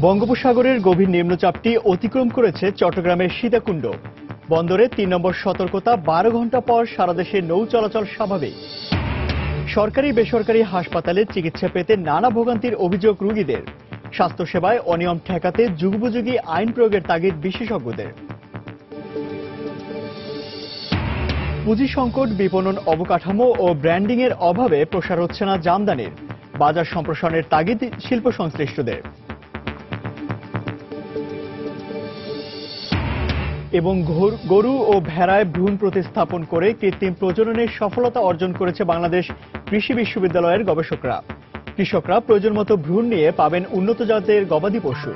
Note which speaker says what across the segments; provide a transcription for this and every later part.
Speaker 1: বঙ্গোপসাগরের গভীর নিম্নচাপটি অতিক্রম করেছে চট্টগ্রামের সীতাকুণ্ড বন্দরে ৩ নম্বর সতর্কতা। ১২ ঘণ্টা পর সারা দেশে নৌ চলাচল স্বাভাবিক। সরকারি বেসরকারি হাসপাতালে চিকিৎসা পেতে নানা ভোগান্তির অভিযোগ রোগীদের। স্বাস্থ্যসেবায় অনিয়ম ঠেকাতে যুগোপযোগী আইন প্রয়োগের তাগিদ বিশেষজ্ঞদের। পুঁজি সংকট, বিপণন অবকাঠামো ও ব্র্যান্ডিং এর অভাবে প্রসার হচ্ছে না জামদানির। বাজার সম্প্রসারণের তাগিদ শিল্প সংশ্লিষ্টদের। এবং গরু ও ভেড়ায় ভ্রূণ প্রতিস্থাপন করে কৃত্রিম প্রজননের সফলতা অর্জন করেছে বাংলাদেশ কৃষি বিশ্ববিদ্যালয়ের গবেষকরা। কৃষকরা প্রয়োজন মতো ভ্রূণ নিয়ে পাবেন উন্নত জাতের গবাদি পশু।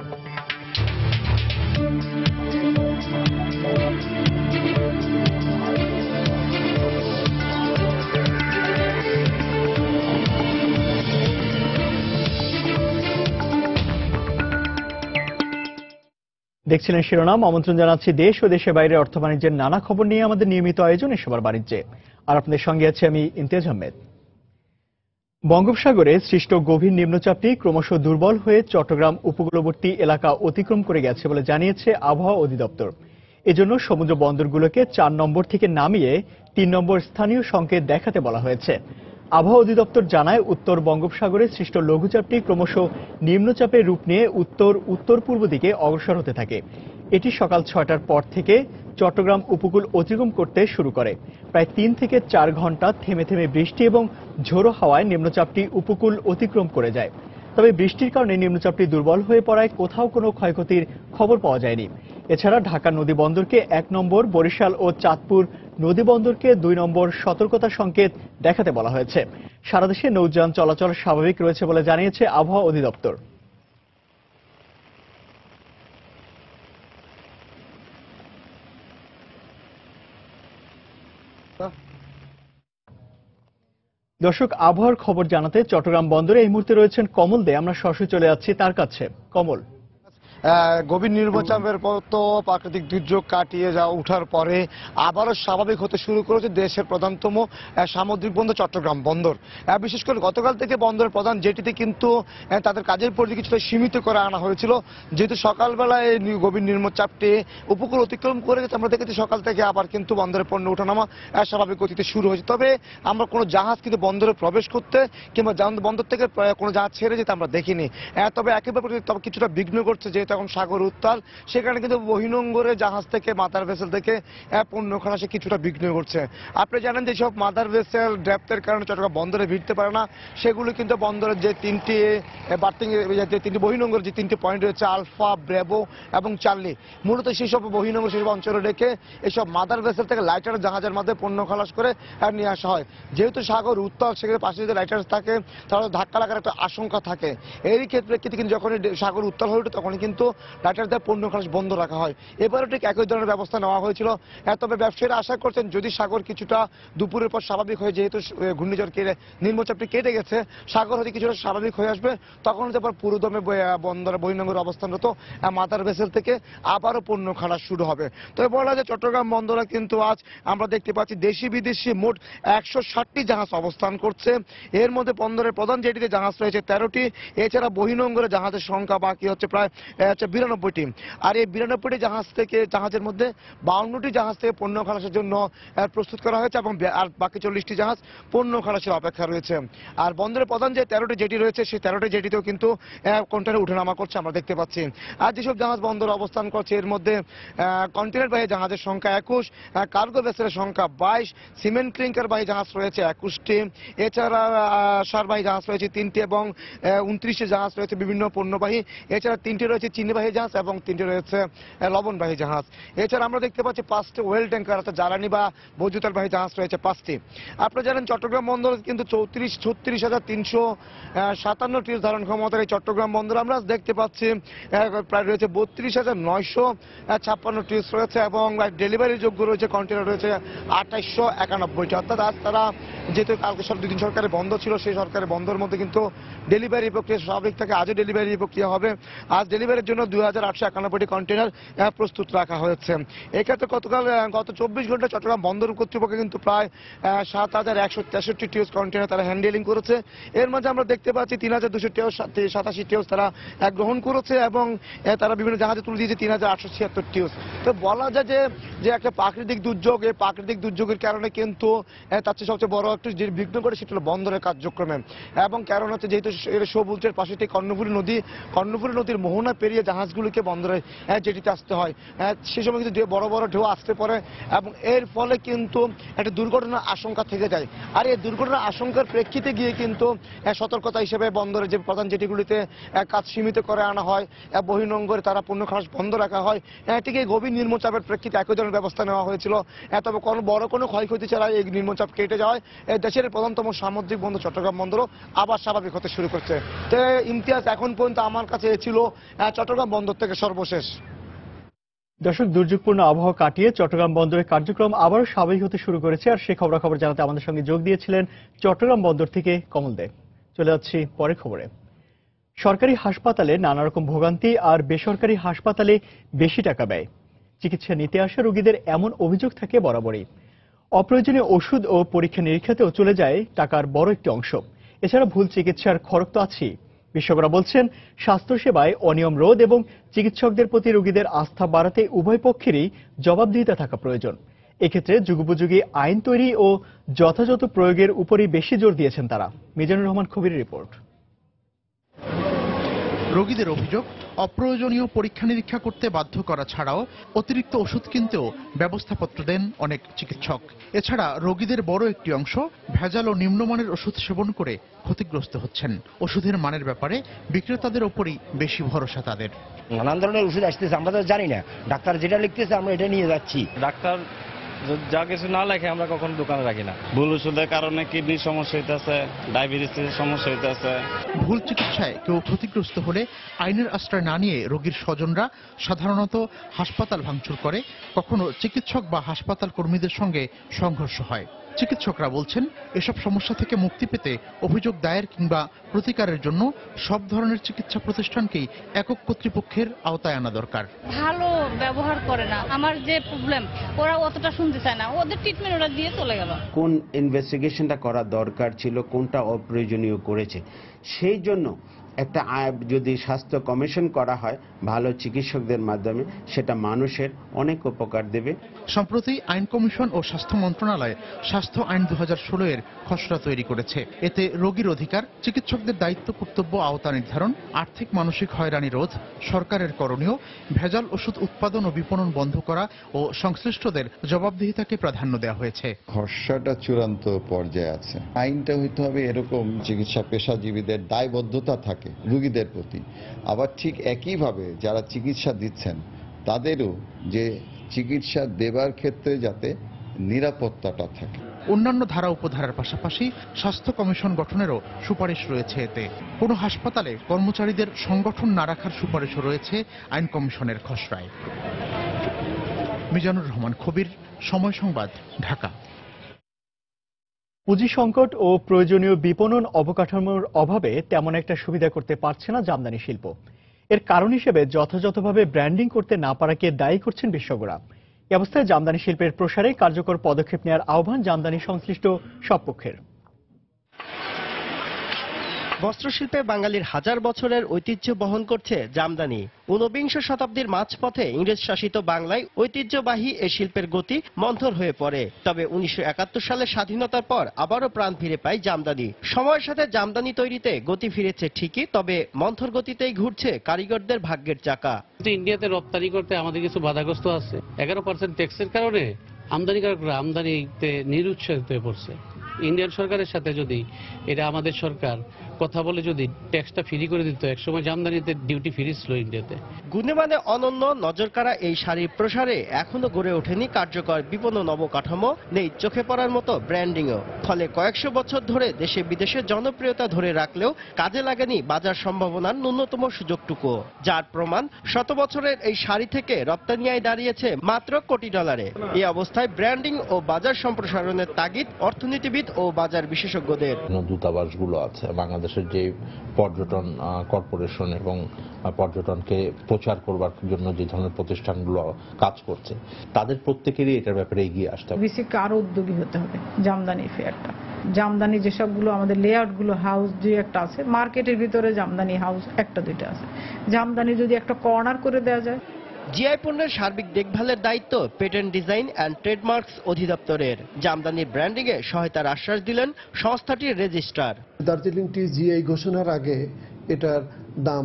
Speaker 1: দেখছিলেন শিরোনাম। আমন্ত্রণ জানাচ্ছি দেশ ও দেশের বাইরে অর্থ বাণিজ্যের নানা খবর নিয়ে আমাদের নিয়মিত আয়োজন এসবার বাণিজ্যে। আর আপনাদের সঙ্গে আছি আমি ইমতিয়াজ আহমেদ। বঙ্গোপসাগরে সৃষ্ট গভীর নিম্নচাপটি ক্রমশ দুর্বল হয়ে চট্টগ্রাম উপকূলবর্তী এলাকা অতিক্রম করে গেছে বলে জানিয়েছে আবহাওয়া অধিদপ্তর। এজন্য সমুদ্র বন্দরগুলোকে ৪ নম্বর থেকে নামিয়ে ৩ নম্বর স্থানীয় সংকেত দেখাতে বলা হয়েছে। আবহাওয়া অধিদপ্তর জানায়, উত্তর বঙ্গোপসাগরে সৃষ্ট লঘুচাপটি ক্রমশ নিম্নচাপের রূপ নিয়ে উত্তর পূর্ব দিকে অগ্রসর হতে থাকে। এটি সকাল ৬টার পর থেকে চট্টগ্রাম উপকূল অতিক্রম করতে শুরু করে। প্রায় ৩ থেকে ৪ ঘন্টা থেমে থেমে বৃষ্টি এবং ঝোড়ো হাওয়ায় নিম্নচাপটি উপকূল অতিক্রম করে যায়। তবে বৃষ্টির কারণে নিম্নচাপটি দুর্বল হয়ে পড়ায় কোথাও কোনো ক্ষয়ক্ষতির খবর পাওয়া যায়নি। এছাড়া ঢাকা নদী বন্দরকে ১ নম্বর, বরিশাল ও চাঁদপুর নদী বন্দরকে ২ নম্বর সতর্কতা সংকেত দেখাতে বলা হয়েছে। সারা দেশে নৌযান চলাচল স্বাভাবিক রয়েছে বলে জানিয়েছে আবহাওয়া অধিদপ্তর। দর্শক, আবহাওয়ার খবর জানাতে চট্টগ্রাম বন্দরে এই মুহূর্তে রয়েছেন কমল দে। আমরা সরাসরি চলে যাচ্ছি তার কাছে। কমল,
Speaker 2: গভীর নিম্নচাপের পর তো প্রাকৃতিক দুর্যোগ কাটিয়ে ওঠার পরে আবারও স্বাভাবিক হতে শুরু করেছে দেশের প্রধানতম সামুদ্রিক বন্দর চট্টগ্রাম বন্দর। বিশেষ করে গতকাল থেকে বন্দরের প্রধান জেটিতে কিন্তু তাদের কাজের পরিধি কিছুটা সীমিত করে আনা হয়েছিল, যেহেতু সকালবেলায় গভীর নিম্নচাপটি উপকূল অতিক্রম করে গেছে। আমরা দেখেছি সকাল থেকে আবার কিন্তু বন্দরের পণ্য ওঠানামা স্বাভাবিক গতিতে শুরু হয়েছে। তবে আমরা কোনো জাহাজ কিন্তু বন্দরে প্রবেশ করতে কিংবা বন্দর থেকে কোনো জাহাজ ছেড়ে যেতে আমরা দেখিনি। তবে একেবারে কিছুটা বিঘ্ন করছে, যেহেতু এখন সাগর উত্তাল, সেখানে কিন্তু বহির্নোঙরে জাহাজ থেকে মাদার ভেসেল থেকে পণ্য খালাসে কিছুটা বিঘ্ন করছে। আপনি জানেন যে সব মাদার ভেসেল ড্রাফটের কারণে চট্টগ্রাম বন্দরে ভিড়তে পারে না। সেগুলো কিন্তু বন্দরের যে 3টি বার্থিং যে 3টি বহির্নোঙর যে 3টি পয়েন্ট রয়েছে, আলফা, ব্রেভো এবং চার্লি, মূলত সেই সব বহির্নোঙর সেই অঞ্চলে রেখে এসব মাদার ভেসেল থেকে লাইটার জাহাজের মধ্যে পণ্য খালাস করে নিয়ে আসা হয়। যেহেতু সাগর উত্তাল, সেখানে পাশে যদি লাইটার থাকে তাহলে ধাক্কা লাগার একটা আশঙ্কা থাকে। এরই ক্ষেত্রে কিন্তু যখনই সাগর উত্তাল হয়ে ওঠে তখনই কিন্তু লাইটার দিয়ে পণ্য খালাস বন্ধ রাখা হয়। এবারও ঠিক একই ধরনের ব্যবস্থা নেওয়া হয়েছিল। তবে ব্যবসায়ীরা আশা করছেন যদি সাগর কিছুটা দুপুরের পর স্বাভাবিক হয়ে, যেহেতু ঘূর্ণিঝড় নিম্নচাপটি কেটে গেছে, সাগর হয়তো কিছুটা স্বাভাবিক হয়ে আসবে, তখন হতে পারে পুরোদমে বন্দরে বহির্নোঙরে অবস্থানরত মাদার ভেসেল থেকে আবারও পণ্য খালাস শুরু হবে। তবে বলা যায় চট্টগ্রাম বন্দরে কিন্তু আজ আমরা দেখতে পাচ্ছি দেশি বিদেশি মোট ১৬০টি জাহাজ অবস্থান করছে। এর মধ্যে বন্দরের প্রধান জেটিতে জাহাজ রয়েছে 13টি। এছাড়া বহির্নোঙরে জাহাজের সংখ্যা বাকি হচ্ছে প্রায় ৯২টি। আর এই ৯২টি জাহাজের মধ্যে ৫২টি জাহাজ থেকে পণ্য খালাসের জন্য প্রস্তুত করা হয়েছে এবং আর বাকি ৪০টি জাহাজ পণ্য খালাসের অপেক্ষা রয়েছে। আর বন্দরের প্রধান যে 13টি জেটি রয়েছে, সেই 13টি জেটিতেও কিন্তু কন্টেনার উঠানামা করছে আমরা দেখতে পাচ্ছি। আর যেসব জাহাজ বন্দরে অবস্থান করছে এর মধ্যে কন্টেনার বাহী জাহাজের সংখ্যা ২১, কার্গো ভেসেলের সংখ্যা ২২, সিমেন্ট ক্লিংকার বাহী জাহাজ রয়েছে ২১টি। এছাড়া সারবাহী জাহাজ রয়েছে 3টি এবং 29টি জাহাজ রয়েছে বিভিন্ন পণ্যবাহী। এছাড়া 3টি রয়েছে চিনিবাহী জাহাজ এবং 3টি রয়েছে লবণবাহী জাহাজ। এছাড়া আমরা দেখতে পাচ্ছি 5টি ওয়েল ট্যাঙ্কার অর্থাৎ জ্বালানি বা বৈদ্যুতালবাহী জাহাজ রয়েছে 5টি। আপনারা জানেন চট্টগ্রাম বন্দর কিন্তু ৩৬,৩57 ধারণ ক্ষমতার এই চট্টগ্রাম বন্দর আমরা দেখতে পাচ্ছি প্রায় রয়েছে ৩২,৯৫৬ টিউস রয়েছে এবং ডেলিভারি যোগ্য রয়েছে কন্টেনার রয়েছে ২৮৯১টি। অর্থাৎ আজ তারা যেহেতু কালকে 2 দিন সরকারের বন্ধ ছিল, সেই সরকারের বন্ধের মধ্যে কিন্তু ডেলিভারি প্রক্রিয়া স্বাভাবিক থাকে। আজও ডেলিভারি প্রক্রিয়া হবে। আজ ডেলিভারির জন্য 2891টি কন্টেনার প্রস্তুত রাখা হয়েছে। এক্ষেত্রে গত 24 ঘন্টা চট্টগ্রাম বন্দর কর্তৃপক্ষ কিন্তু প্রায় 7163 টিউস কন্টেনার তারা হ্যান্ডেলিং করেছে। এর মাঝে আমরা দেখতে পাচ্ছি 3287 টিউস তারা গ্রহণ করেছে এবং তারা বিভিন্ন জাহাজে তুলে দিয়েছে 3876 টিউস। তো বলা যায় যে একটা প্রাকৃতিক দুর্যোগ, এই প্রাকৃতিক দুর্যোগের কারণে কিন্তু তার চেয়ে সবচেয়ে বড় একটু যে বিঘ্ন করে সেটা হলো বন্দরের কার্যক্রমে। এবং কারণ হচ্ছে যেহেতু সবুজের পাশে কর্ণফুলী নদীর মোহনা পেরিয়ে জাহাজগুলিকে বন্দরে জেটিতে আসতে হয়, সে সময় কিন্তু বড় বড় ঢেউ আসতে পারে এবং এর ফলে কিন্তু একটা দুর্ঘটনার আশঙ্কা থেকে যায়। আর এই দুর্ঘটনার আশঙ্কার প্রেক্ষিতে গিয়ে কিন্তু সতর্কতা হিসেবে বন্দরে যে প্রধান জেটিগুলিতে কাজ সীমিত করে আনা হয়, বহির্নোঙরে তারা পণ্য খালাস বন্ধ রাখা হয়। ঠিক এই গভীর নিম্নচাপের প্রেক্ষিতে একই ধরনের ব্যবস্থা নেওয়া হয়েছিল। তবে বড় কোনো ক্ষয়ক্ষতি ছাড়া এই নিম্নচাপ কেটে যাওয়ায় দেশের প্রধানতম সামুদ্রিক বন্দর চট্টগ্রাম বন্দরও আবার স্বাভাবিক হতে শুরু করছে। তো ইমতিয়াজ, এখন পর্যন্ত আমার কাছে ছিল চট্টগ্রাম বন্দর থেকে সর্বশেষ।
Speaker 1: দর্শক, দুর্যোগপূর্ণ আবহাওয়া কাটিয়ে চট্টগ্রাম বন্দরের কার্যক্রম আবারও স্বাভাবিক হতে শুরু করেছে। আর সে খবরাখবর জানাতে আমাদের সঙ্গে যোগ দিয়েছিলেন চট্টগ্রাম বন্দর থেকে কমল দে। চলে যাচ্ছি পরের খবরে। সরকারি হাসপাতালে নানা রকম ভোগান্তি আর বেসরকারি হাসপাতালে বেশি টাকা ব্যয়। চিকিৎসা নিতে আসা রোগীদের এমন অভিযোগ থাকে বরাবরই। অপ্রয়োজনীয় ওষুধ ও পরীক্ষা নিরীক্ষাতেও চলে যায় টাকার বড় একটি অংশ। এছাড়া ভুল চিকিৎসার খরচ তো আছেই। বিশেষজ্ঞরা বলছেন, স্বাস্থ্যসেবায় অনিয়ম রোধ এবং চিকিৎসকদের প্রতি রোগীদের আস্থা বাড়াতে উভয় পক্ষেরই জবাবদিহিতা থাকা প্রয়োজন। এক্ষেত্রে যুগোপযোগী আইন তৈরি ও যথাযথ প্রয়োগের উপরই বেশি জোর দিয়েছেন তারা। মিজানুর রহমান খবিরের রিপোর্ট।
Speaker 3: রোগীদের অভিযোগ, অপ্রয়োজনীয় পরীক্ষা নিরীক্ষা করতে বাধ্য করা ছাড়াও অতিরিক্ত ওষুধ কিনতেও ব্যবস্থাপত্র দেন অনেক চিকিৎসক। এছাড়া রোগীদের বড় একটি অংশ ভেজাল ও নিম্নমানের ওষুধ সেবন করে ক্ষতিগ্রস্ত হচ্ছেন। ওষুধের মানের ব্যাপারে বিক্রেতাদের ওপরই বেশি ভরসা তাদের।
Speaker 4: নানান ধরনের ওষুধ আসতেছে, আমরা তো জানি না, ডাক্তার যেটা লিখতেছে আমরা এটা নিয়ে যাচ্ছি।
Speaker 5: ডাক্তার যা কিছু না লেখে আমরা কখনো দোকানে রাখি না। ভুল ওষুধের কারণে কিডনির সমস্যা হইতেছে, ডায়াবেটিসের সমস্যা হইতেছে।
Speaker 3: ভুল চিকিৎসায় কেউ ক্ষতিগ্রস্ত হলে আইনের আশ্রয় না নিয়ে রোগীর স্বজনরা সাধারণত হাসপাতাল ভাঙচুর করে, কখনো চিকিৎসক বা হাসপাতাল কর্মীদের সঙ্গে সংঘর্ষ হয়। চিকিৎসকরা বলছেন, এসব সমস্যা থেকে মুক্তি পেতে অভিযোগ দায়ের কিংবা প্রতিকারের জন্য সব ধরনের চিকিৎসা প্রতিষ্ঠানকেই একক কর্তৃপক্ষের আওতায় আনা দরকার।
Speaker 6: ভালো ব্যবহার করে না, আমার যে প্রবলেম ওরা অতটা শুনতে চায় না, ওদের ট্রিটমেন্ট ওরা দিয়ে চলে গেল।
Speaker 7: কোন ইনভেস্টিগেশনটা করা দরকার ছিল, কোনটা অপ্রয়োজনীয় করেছে, সেই জন্য একটা যদি স্বাস্থ্য কমিশন করা হয় ভালো চিকিৎসকদের মাধ্যমে, সেটা মানুষের অনেক উপকার দেবে।
Speaker 3: সম্প্রতি আইন কমিশন ও স্বাস্থ্য মন্ত্রণালয় স্বাস্থ্য আইন 2016 এর খসড়া তৈরি করেছে। এতে রোগীর অধিকার, চিকিৎসকদের দায়িত্ব কর্তব্য আওতা নির্ধারণ, আর্থিক মানসিক হয়রানি রোধ, সরকারের করণীয়, ভেজাল ওষুধ উৎপাদন ও বিপণন বন্ধ করা ও সংশ্লিষ্টদের জবাবদিহিতাকে প্রাধান্য দেওয়া হয়েছে।
Speaker 8: খসড়াটা চূড়ান্ত পর্যায়ে আছে। আইনটা হইতে হবে এরকম চিকিৎসা পেশাজীবীদের দায়বদ্ধতা থাকে রোগীদের প্রতি, আবার ঠিক একইভাবে যারা চিকিৎসা দিচ্ছেন তাদেরও যে চিকিৎসা দেবার ক্ষেত্রে যাতে নিরাপত্তাটা থাকে।
Speaker 3: অন্যান্য ধারা উপধারার পাশাপাশি স্বাস্থ্য কমিশন গঠনেরও সুপারিশ রয়েছে এতে। কোনো হাসপাতালে কর্মচারীদের সংগঠন না রাখার সুপারিশও রয়েছে আইন কমিশনের খসড়ায়। মিজানুর রহমান খবির, সময় সংবাদ, ঢাকা।
Speaker 1: পুঁজি সংকট ও প্রয়োজনীয় বিপণন অবকাঠামোর অভাবে তেমন একটা সুবিধা করতে পারছে না জামদানি শিল্প। এর কারণ হিসেবে যথাযথভাবে ব্র্যান্ডিং করতে না পারাকে দায়ী করছেন বিশেষজ্ঞরা। এ অবস্থায় জামদানি শিল্পের প্রসারে কার্যকর পদক্ষেপ নেওয়ার আহ্বান জামদানি সংশ্লিষ্ট সব পক্ষের।
Speaker 9: বস্ত্রশিল্পে বাঙালির হাজার বছরের ঐতিহ্য বহন করছে জামদানি। 19বিংশ শতাব্দীর মাঝপথে ইংরেজ শাসিত বাংলায় ঐতিহ্যবাহী এ শিল্পের গতি মন্থর হয়ে পড়ে। তবে 1971 সালে স্বাধীনতার পর আবারও প্রাণ ফিরে পায় জামদানি। সময়ের সাথে জামদানি তৈরিতে গতি ফিরেছে ঠিকই, তবে মন্থর গতিতেই ঘুরছে কারিগরদের ভাগ্যের চাকা।
Speaker 10: ইন্ডিয়াতে রপ্তানি করতে আমাদের কিছু বাধাগ্রস্ত আছে। 11% ট্যাক্সের কারণে আমদানিকারকরা আমদানিতে নিরুৎসাহিত হয়ে পড়ছে। ইন্ডিয়ান সরকারের সাথে যদি এটা আমাদের সরকার কথা বলে যদি ট্যাক্সটা ফ্রি করে দিত, একসময় জামদানিতে ডিউটি ফ্রি ছিল ইন্ডিয়াতে।
Speaker 9: গুণমানে অনন্য নজরকাড়া এই শাড়ির প্রসারে এখনো গড়ে ওঠেনি কার্যকর বিপণন অবকাঠামো, নেই চোখে পড়ার মতো ব্র্যান্ডিংও। ফলে কয়েকশো বছর ধরে দেশে বিদেশে জনপ্রিয়তা ধরে রাখলেও কাজে লাগেনি বাজার সম্ভাবনার ন্যূনতম সুযোগটুকু, যার প্রমাণ শত বছরের এই শাড়ি থেকে রপ্তানি আয় দাঁড়িয়েছে মাত্র কোটি ডলারে। এই অবস্থায় ব্র্যান্ডিং ও বাজার সম্প্রসারণের তাগিদ অর্থনীতিবিদ ও বাজার বিশেষজ্ঞদের।
Speaker 11: দূতাবাসগুলো আছে, বাংলাদেশ বাংলাদেশের যে পর্যটন কর্পোরেশন এবং পর্যটনকে প্রচার করবার জন্য যে ধরনের প্রতিষ্ঠানগুলো কাজ করছে তাদের প্রত্যেকেরই এটার ব্যাপারে এগিয়ে আসতে হবে।
Speaker 12: বিসিককে আরো উদ্যোগী হতে হবে। জামদানি ফেয়ারটা, জামদানি যেসবগুলো আমাদের লেআউট গুলো হাউস দুই একটা আছে, মার্কেটের ভিতরে জামদানি হাউস একটা দুইটা আছে, জামদানি যদি একটা কর্নার করে দেওয়া যায়।
Speaker 9: জিআই পণ্যের সার্বিক দেখভালের দায়িত্ব পেটেন্ট ডিজাইন অ্যান্ড ট্রেডমার্কস অধিদপ্তরের। জামদানির ব্র্যান্ডিং এ সহায়তার আশ্বাস দিলেন সংস্থাটির রেজিস্ট্রার।
Speaker 13: দার্জিলিং টি জিআই ঘোষণার আগে এটার দাম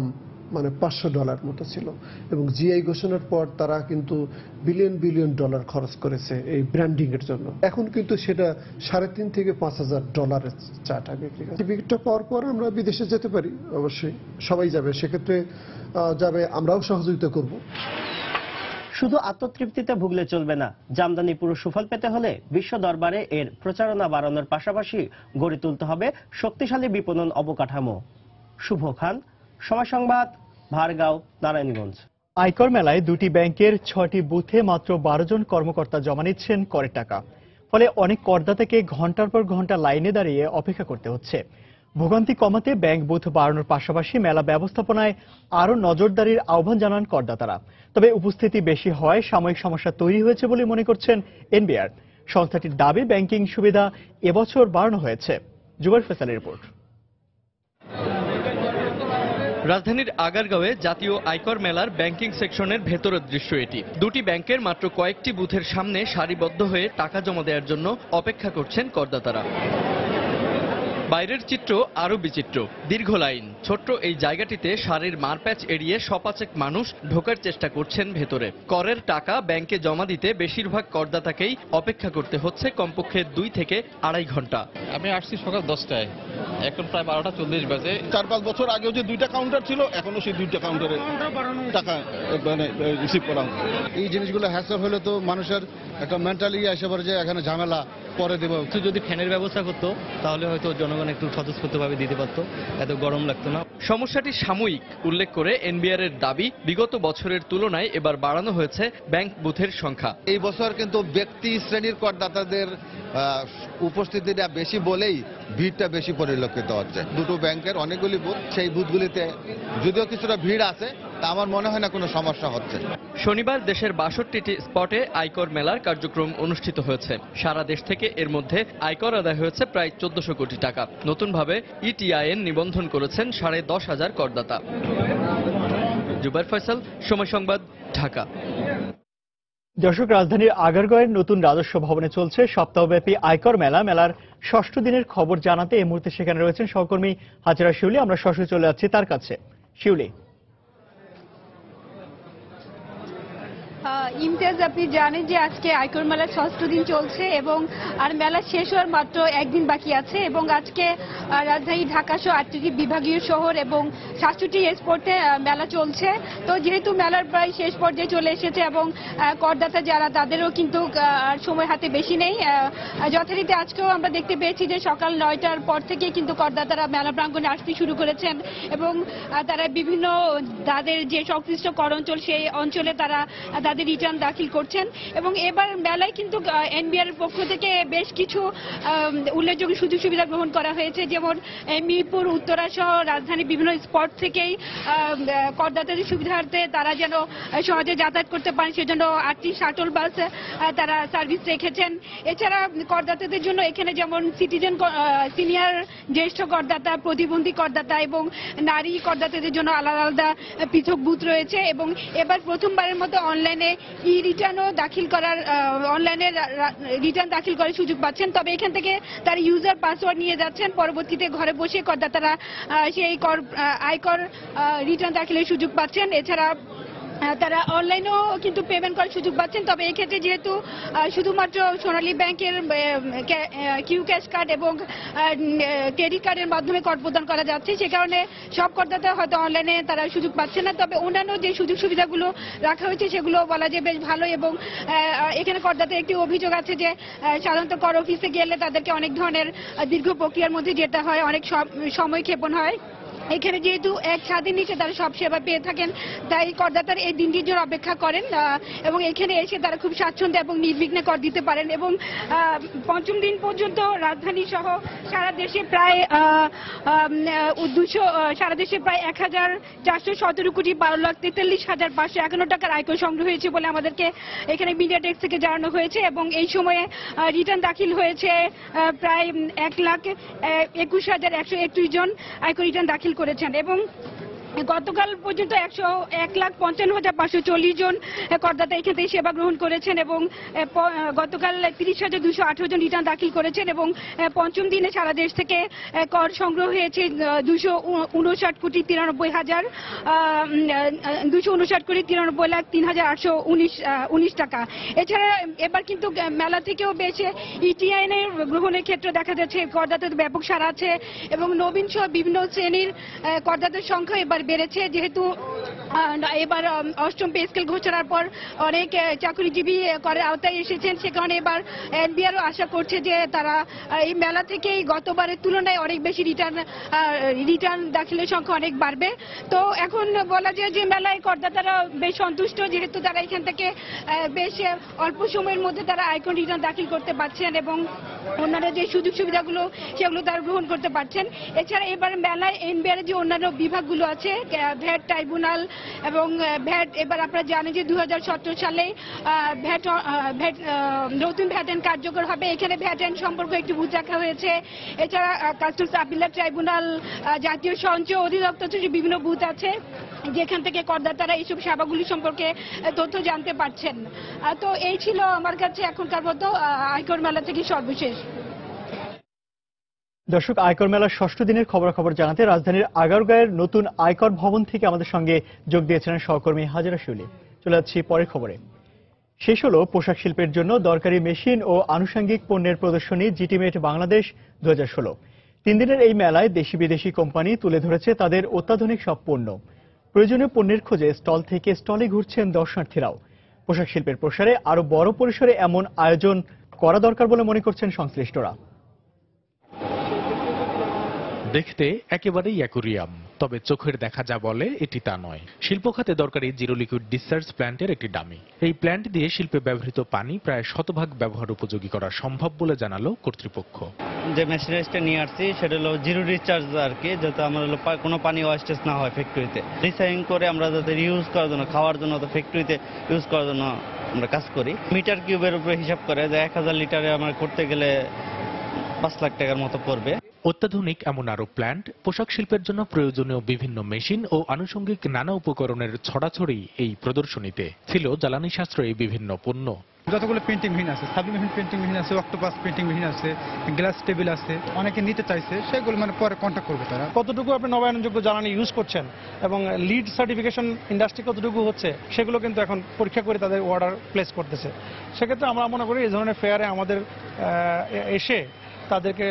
Speaker 13: মানে $500 মতো ছিল এবং জিআই ঘোষণার পর তারা কিন্তু বিলিয়ন ডলার খরচ করেছে এই ব্র্যান্ডিং এর জন্য। এখন কিন্তু সেটা $3,500 থেকে $5,000 চাটা বিক্রি করে। টিকিটটা পাওয়ার পর আমরা বিদেশে যেতে পারি, অবশ্যই সবাই যাবে, সেক্ষেত্রে যাবে, আমরাও সহযোগিতা করব।
Speaker 9: শুধু আত্মতৃপ্তিতে ভুগলে চলবে না, জামদানি পুরো সুফল পেতে হলে বিশ্ব দরবারে এর প্রচারণা বাড়ানোর পাশাপাশি গড়ে তুলতে হবে শক্তিশালী বিপণন অবকাঠামো। শুভ খান, সময় সংবাদ, ভারগাঁও, নারায়ণগঞ্জ।
Speaker 1: আয়কর মেলায় দুটি ব্যাংকের 6টি বুথে মাত্র 12 জন কর্মকর্তা জমা নিচ্ছেন করের টাকা। ফলে অনেক করদাতাকে ঘন্টার পর ঘন্টা লাইনে দাঁড়িয়ে অপেক্ষা করতে হচ্ছে। ভোগান্তি কমাতে ব্যাংক বুথ বাড়ানোর পাশাপাশি মেলা ব্যবস্থাপনায় আরও নজরদারির আহ্বান জানান করদাতারা। তবে উপস্থিতি বেশি হয় সাময়িক সমস্যা তৈরি হয়েছে বলে মনে করছেন এনবিআর। সংস্থাটির দাবি ব্যাংকিং সুবিধা এবছর বাড়ানো হয়েছে। জুবাইর ফয়সালের রিপোর্ট।
Speaker 14: রাজধানীর আগারগাঁওয়ে জাতীয় আয়কর মেলার ব্যাংকিং সেকশনের ভেতরের দৃশ্য এটি। দুটি ব্যাংকের মাত্র কয়েকটি বুথের সামনে সারিবদ্ধ হয়ে টাকা জমা দেওয়ার জন্য অপেক্ষা করছেন করদাতারা। বাইরের চিত্র আরো বিচিত্র। দীর্ঘ লাইন, ছোট্ট এই জায়গাটিতে সারির মারপ্যাচ এড়িয়ে শপাচেক মানুষ ঢোকার চেষ্টা করছেন ভেতরে। করের টাকা ব্যাংকে জমা দিতে বেশিরভাগ করদাতাকেই অপেক্ষা করতে হচ্ছে কমপক্ষে 2 থেকে 2.5 ঘন্টা।
Speaker 15: আমি আসছি সকাল 10টায়, এখন প্রায় 12টা 40 বাজে। 4-5 বছর আগেও যে 2টা কাউন্টার ছিল, এখনো সেই 2টা কাউন্টারে টাকা রিসিভ করা। এই জিনিসগুলো হ্যাসল হলে তো মানুষের একটা মেন্টালি এসে পড়ে যে এখানে ঝামেলা পরে দেবো।
Speaker 16: যদি ফ্যানের ব্যবস্থা করতো তাহলে হয়তো জনগণ একটু স্বতঃস্ফূর্তভাবে দিতে পারতো, এত গরম লাগতো না।
Speaker 14: সমস্যাটি সাময়িক উল্লেখ করে এনবিআর এর দাবি, বিগত বছরের তুলনায় এবার বাড়ানো হয়েছে ব্যাংক বুথের সংখ্যা।
Speaker 17: এই বছর কিন্তু ব্যক্তি শ্রেণীর করদাতাদের উপস্থিতিটা বেশি বলেই ভিড়টা বেশি পরিলক্ষিত হচ্ছে। দুটো ব্যাংকের অনেকগুলি বুথ, সেই বুথগুলিতে যদিও কিছুটা ভিড় আছে, তা আমার মনে হয় না কোনো সমস্যা হচ্ছে।
Speaker 14: শনিবার দেশের 62টি স্পটে আয়কর মেলার কার্যক্রম অনুষ্ঠিত হয়েছে। সারা দেশ থেকে এর মধ্যে আয়কর আদায় হয়েছে প্রায় 1400 কোটি টাকা। নতুনভাবে ইটিআইএন নিবন্ধন করেছেন 10,500 করদাতা। জুবাইর ফয়সাল, সময় সংবাদ, ঢাকা।
Speaker 1: দর্শক, রাজধানীর আগারগাঁওয়ের নতুন রাজস্ব ভবনে চলছে সপ্তাহব্যাপী আয়কর মেলা। মেলার 6ষ্ঠ দিনের খবর জানাতে এই মুহূর্তে সেখানে রয়েছেন সহকর্মী হাজরা শিউলি। আমরা সরাসরি চলে যাচ্ছি তার কাছে। শিউলি।
Speaker 18: ইমতিয়াজ, আপনি জানেন যে আজকে আয়কর মেলার 6ষ্ঠ দিন চলছে এবং আর মেলা শেষ হওয়ার মাত্র একদিন বাকি আছে এবং আজকে রাজধানী ঢাকা সহ 8টি বিভাগীয় শহর এবং 7টি স্পটে মেলা চলছে। তো যেহেতু মেলার প্রায় শেষ পর্যায়ে চলে এসেছে এবং করদাতা যারা তাদেরও কিন্তু সময় হাতে বেশি নেই। যথারীতি আজকেও আমরা দেখতে পেয়েছি যে সকাল 9টার পর থেকে কিন্তু করদাতারা মেলা প্রাঙ্গণে আসতে শুরু করেছেন এবং তারা বিভিন্ন তাদের যে সংশ্লিষ্ট কর অঞ্চল সেই অঞ্চলে তারা তাদের রিটার্ন দাখিল করছেন এবং এবার মেলায় কিন্তু এনবিআর এর পক্ষ থেকে বেশ কিছু উল্লেখযোগ্য সুযোগ সুবিধা গ্রহণ করা হয়েছে। যেমন মিরপুর, উত্তরা সহ রাজধানীর বিভিন্ন স্পট থেকেই করদাতাদের সুবিধার্থে তারা যেন সহজে যাতায়াত করতে পারেন সেজন্য 8টি শাটল বাস তারা সার্ভিস রেখেছেন। এছাড়া করদাতাদের জন্য এখানে যেমন সিনিয়র জ্যেষ্ঠ করদাতা, প্রতিবন্ধী করদাতা এবং নারী করদাতাদের জন্য আলাদা আলাদা পৃথক বুথ রয়েছে এবং এবার প্রথমবারের মতো অনলাইনে রিটার্নও দাখিল করার রিটার্ন দাখিল করার সুযোগ পাচ্ছেন। তবে এখান থেকে তারা ইউজার পাসওয়ার্ড নিয়ে যাচ্ছেন, পরবর্তীতে ঘরে বসে করদাতারা সেই আয়কর রিটার্ন দাখিলের সুযোগ পাচ্ছেন। এছাড়া তারা অনলাইনেও কিন্তু পেমেন্ট করার সুযোগ পাচ্ছেন। তবে এক্ষেত্রে যেহেতু শুধুমাত্র সোনালী ব্যাংকের কিউ ক্যাশ কার্ড এবং ক্রেডিট কার্ডের মাধ্যমে কর প্রদান করা যাচ্ছে, সে কারণে সব করদাতা হয়তো অনলাইনে তারা সুযোগ পাচ্ছে না। তবে অন্যান্য যে সুযোগ সুবিধাগুলো রাখা হয়েছে সেগুলো বলা যায় বেশ ভালো এবং এখানে করদাতার একটি অভিযোগ আছে যে সাধারণত কর অফিসে গেলে তাদেরকে অনেক ধরনের দীর্ঘ প্রক্রিয়ার মধ্যে যেতে হয়, অনেক সময় ক্ষেপণ হয়। এখানে যেহেতু এক ছাদের নিচে তারা সব সেবা পেয়ে থাকেন, তাই করদাতার এই দিনটির জন্য অপেক্ষা করেন এবং এখানে এসে তারা খুব স্বাচ্ছন্দ্য এবং নির্বিঘ্নে কর দিতে পারেন। এবং পঞ্চম দিন পর্যন্ত রাজধানী সহ সারা দেশে প্রায় ১,417 কোটি ১২,৪৩,৫৫১ টাকার আয়কর সংগ্রহ হয়েছে বলে আমাদেরকে এখানে মিডিয়া ডেস্ক থেকে জানানো হয়েছে। এবং এই সময়ে রিটার্ন দাখিল হয়েছে প্রায় ১,২১,১৩১ জন আয়কর রিটার্ন দাখিল করেছেন। এবং গতকাল পর্যন্ত ১,৫৫,৫৪০ জন করদাতা এখান থেকে সেবা গ্রহণ করেছেন এবং গতকাল ৩০,২১৮ জন রিটার্ন দাখিল করেছেন। এবং পঞ্চম দিনে সারা দেশ থেকে কর সংগ্রহ হয়েছে 259,93,৩,৮১৯ টাকা। এছাড়া এবার কিন্তু মেলা থেকেও বেশ ইটিআইএন এর গ্রহণের ক্ষেত্রে দেখা যাচ্ছে করদাতাদের ব্যাপক সাড়া আছে এবং নবীন সহ বিভিন্ন শ্রেণীর করদাতার সংখ্যা এবার বেড়েছে। যেহেতু এবার অষ্টম পে স্কেল ঘোষণার পর অনেক চাকরিজীবী করের আওতায় এসেছেন, সে কারণে এবার এনবিআরও আশা করছে যে তারা এই মেলা থেকেই গতবারের তুলনায় অনেক বেশি রিটার্ন দাখিলের সংখ্যা অনেক বাড়বে। তো এখন বলা যায় যে মেলায় করদাতারা বেশ সন্তুষ্ট, যেহেতু তারা এখান থেকে বেশ অল্প সময়ের মধ্যে তারা আয়কর রিটার্ন দাখিল করতে পারছেন এবং অন্যান্য যে সুযোগ সুবিধাগুলো সেগুলো তারা গ্রহণ করতে পারছেন। এছাড়া এবার মেলায় এনবিআর যে অন্যান্য বিভাগগুলো আছে, ভ্যাট ট্রাইব্যুনাল এবং ভ্যাট, এবার আপনারা জানেন যে ২০১৭ সালে নতুন ভ্যাট আইন কার্যকর হবে। এখানে ভ্যাট আইন সম্পর্কে একটি বুথ রাখা হয়েছে। এছাড়া কাস্টমস আপিলেট ট্রাইব্যুনাল, জাতীয় সঞ্চয় অধিদপ্তর বিভিন্ন বুথ আছে যেখান থেকে করদাতারা এইসব সেবাগুলি সম্পর্কে তথ্য জানতে পারছেন। তো এই ছিল আমার কাছে এখনকার মতো আয়কর মেলা থেকে সর্বশেষ।
Speaker 1: দর্শক, আয়কর মেলার ষষ্ঠ দিনের খবরাখবর জানাতে রাজধানীর আগারগাঁয়ের নতুন আয়কর ভবন থেকে আমাদের সঙ্গে যোগ দিয়েছিলেন সহকর্মী হাজেরা শিউলি। চলে যাচ্ছি পরের খবরে। শেষ হলো পোশাক শিল্পের জন্য দরকারি মেশিন ও আনুষঙ্গিক পণ্যের প্রদর্শনী জিটিমেট বাংলাদেশ 2016। 3 দিনের এই মেলায় দেশি বিদেশি কোম্পানি তুলে ধরেছে তাদের অত্যাধুনিক সব পণ্য। প্রয়োজনীয় পণ্যের খোঁজে স্টল থেকে স্টলে ঘুরছেন দর্শনার্থীরাও। পোশাক শিল্পের প্রসারে আরো বড় পরিসরে এমন আয়োজন করা দরকার বলে মনে করছেন সংশ্লিষ্টরা।
Speaker 19: দেখতে একেবারেই অ্যাকুরিয়াম, তবে চোখের দেখা যা বলে এটি তা নয়। শিল্প খাতে দরকারি জিরো লিকুইড ডিসচার্জ প্ল্যান্টের একটি ডামি। এই প্ল্যান্ট দিয়ে শিল্পে ব্যবহৃত পানি প্রায় শতভাগ ব্যবহার উপযোগী করা সম্ভব বলে জানালো কর্তৃপক্ষ।
Speaker 5: যে মেশিনারিজটা নিয়ে আসছি সেটা হলো জিরো ডিসচার্জ আর কি, যাতে আমরা কোনো পানি ওয়েস্টেজ না হয় ফ্যাক্টরিতে। রিসাইক্লিং করে আমরা যাতে রিউজ করার জন্য, খাওয়ার জন্য, ফ্যাক্টরিতে ইউজ করার জন্য আমরা কাজ করি। মিটার কিউবের উপরে হিসাব করে যে 1000 লিটারে আমরা করতে গেলে 5 লাখ টাকার মতো পড়বে।
Speaker 19: অত্যাধুনিক এমন আরো প্ল্যান্ট, পোশাক শিল্পের জন্য প্রয়োজনীয় বিভিন্ন মেশিন ও আনুষঙ্গিক নানা উপকরণের ছড়াছড়ি এই প্রদর্শনীতে। ছিল জ্বালানি সাশ্রয়ী বিভিন্ন পণ্য।
Speaker 20: যতগুলো প্রিন্টিং মেশিন আছে, সাবলিমেশন প্রিন্টিং মেশিন আছে, অক্টোপাস প্রিন্টিং মেশিন আছে, গ্লাস টেবিল আছে, অনেকে নিতে চাইছে, সেগুলো পরে কন্ট্যাক্ট করবে তারা।
Speaker 21: কতটুকু আপনি নবায়নযোগ্য জ্বালানি ইউজ করছেন এবং লিড সার্টিফিকেশন ইন্ডাস্ট্রি কতটুকু হচ্ছে সেগুলো কিন্তু এখন পরীক্ষা করে তাদের অর্ডার প্লেস করতেছে। সেক্ষেত্রে আমরা মনে করি এই ধরনের ফেয়ারে আমাদের এসে তাদেরকে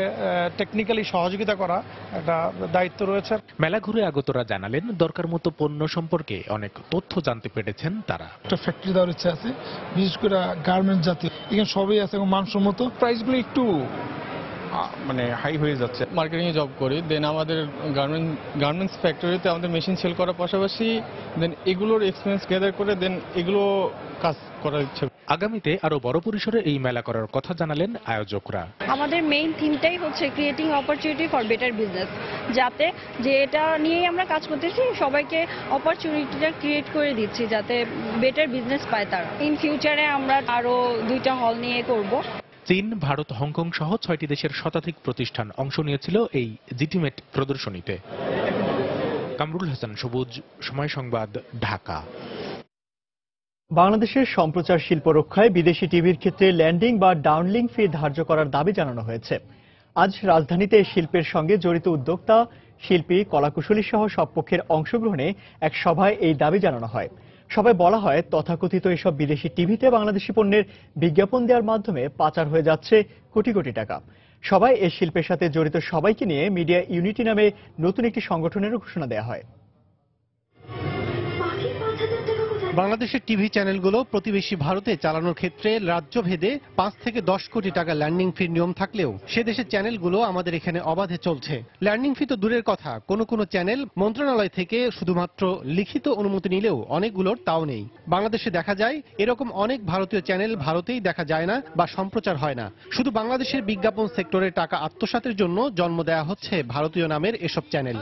Speaker 21: টেকনিক্যালি সহযোগিতা করা একটা দায়িত্ব রয়েছে।
Speaker 19: মেলা ঘুরে আগতরা জানালেন দরকার মতো পণ্য সম্পর্কে অনেক তথ্য জানতে পেরেছেন তারা।
Speaker 22: একটা ফ্যাক্টরি দেওয়ার ইচ্ছা আছে, বিশেষ করে গার্মেন্টস জাতীয়, এখানে সবই আছে এবং মানসম্মত। প্রাইসগুলো একটু হাই হয়ে যাচ্ছে।
Speaker 23: মার্কেটিং এ জব করি, দেন আমাদের গার্মেন্টস ফ্যাক্টরিতে আমাদের মেশিন সেল করার পাশাপাশি দেন এগুলোর এক্সপেরিয়েন্স গ্যাদার করে দেন এগুলো কাজ করার ইচ্ছা।
Speaker 19: আগামীতে আরো বড় পরিসরে এই মেলা করার কথা জানালেন আয়োজকরা।
Speaker 24: আমাদের মেইন থিমটাই হচ্ছে creating opportunity for better business, যাতে যে এটা নিয়েই আমরা কাজ করতেছি, সবাইকে অপরচুনিটিটা ক্রিয়েট করে দিচ্ছি যাতে বেটার বিজনেস পায় তারা। ইন ফিউচারে আমরা আরো 2টা হল নিয়ে করব।
Speaker 19: চীন, ভারত, হংকং সহ 6টি দেশের শতাধিক প্রতিষ্ঠান অংশ নিয়েছিল এই জিটিমেট প্রদর্শনীতে। কামরুল হাসান সবুজ, সময় সংবাদ, ঢাকা।
Speaker 1: বাংলাদেশের সম্প্রচার শিল্প রক্ষায় বিদেশি টিভির ক্ষেত্রে ল্যান্ডিং বা ডাউনলিং ফি ধার্য করার দাবি জানানো হয়েছে। আজ রাজধানীতে শিল্পের সঙ্গে জড়িত উদ্যোক্তা, শিল্পী, কলাকুশলী সহ সব পক্ষের অংশগ্রহণে এক সভায় এই দাবি জানানো হয়। সবাই বলা হয় তথাকথিত এসব বিদেশি টিভিতে বাংলাদেশি পণ্যের বিজ্ঞাপন দেওয়ার মাধ্যমে পাচার হয়ে যাচ্ছে কোটি কোটি টাকা। সবাই এই শিল্পের সাথে জড়িত সবাইকে নিয়ে মিডিয়া ইউনিটি নামে নতুন একটি সংগঠনের ঘোষণা দেওয়া হয়।
Speaker 2: বাংলাদেশের টিভি চ্যানেলগুলো প্রতিবেশী ভারতে চালানোর ক্ষেত্রে রাজ্যভেদে 5 থেকে 10 কোটি টাকা ল্যান্ডিং ফির নিয়ম থাকলেও সে দেশের চ্যানেলগুলো আমাদের এখানে অবাধে চলছে। ল্যান্ডিং ফি তো দূরের কথা, কোনো চ্যানেল মন্ত্রণালয় থেকে শুধুমাত্র লিখিত অনুমতি নিলেও অনেকগুলোর তাও নেই। বাংলাদেশে দেখা যায় এরকম অনেক ভারতীয় চ্যানেল ভারতেই দেখা যায় না বা সম্প্রচার হয় না। শুধু বাংলাদেশের বিজ্ঞাপন সেক্টরের টাকা আত্মসাতের জন্য জন্ম দেয়া হচ্ছে ভারতীয় নামের এসব চ্যানেল।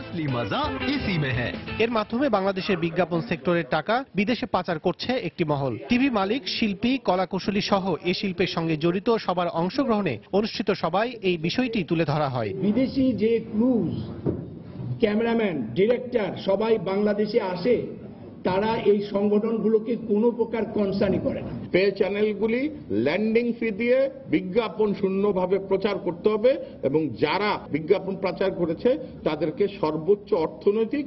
Speaker 2: এর মাধ্যমে বাংলাদেশের বিজ্ঞাপন সেক্টরের টাকা বিদেশে পাচার করছে একটি মহল। টিভি মালিক, শিল্পী, কলাকুশলী সহ এই শিল্পের সঙ্গে জড়িত সবার অংশগ্রহণে অনুষ্ঠিত সভায় এই বিষয়টি তুলে ধরা হয়।
Speaker 4: বিদেশি যে ক্রুজ, ক্যামেরাম্যান, ডিরেক্টর সবাই বাংলাদেশে আসে, তারা এই সংগঠনগুলোকে কোনো প্রকার কনসার্নই করে না।
Speaker 6: পে চ্যানেলগুলি ল্যান্ডিং ফি দিয়ে বিজ্ঞাপন শূন্যভাবে প্রচার করতে হবে এবং যারা বিজ্ঞাপন প্রচার করেছে তাদেরকে সর্বোচ্চ অর্থনৈতিক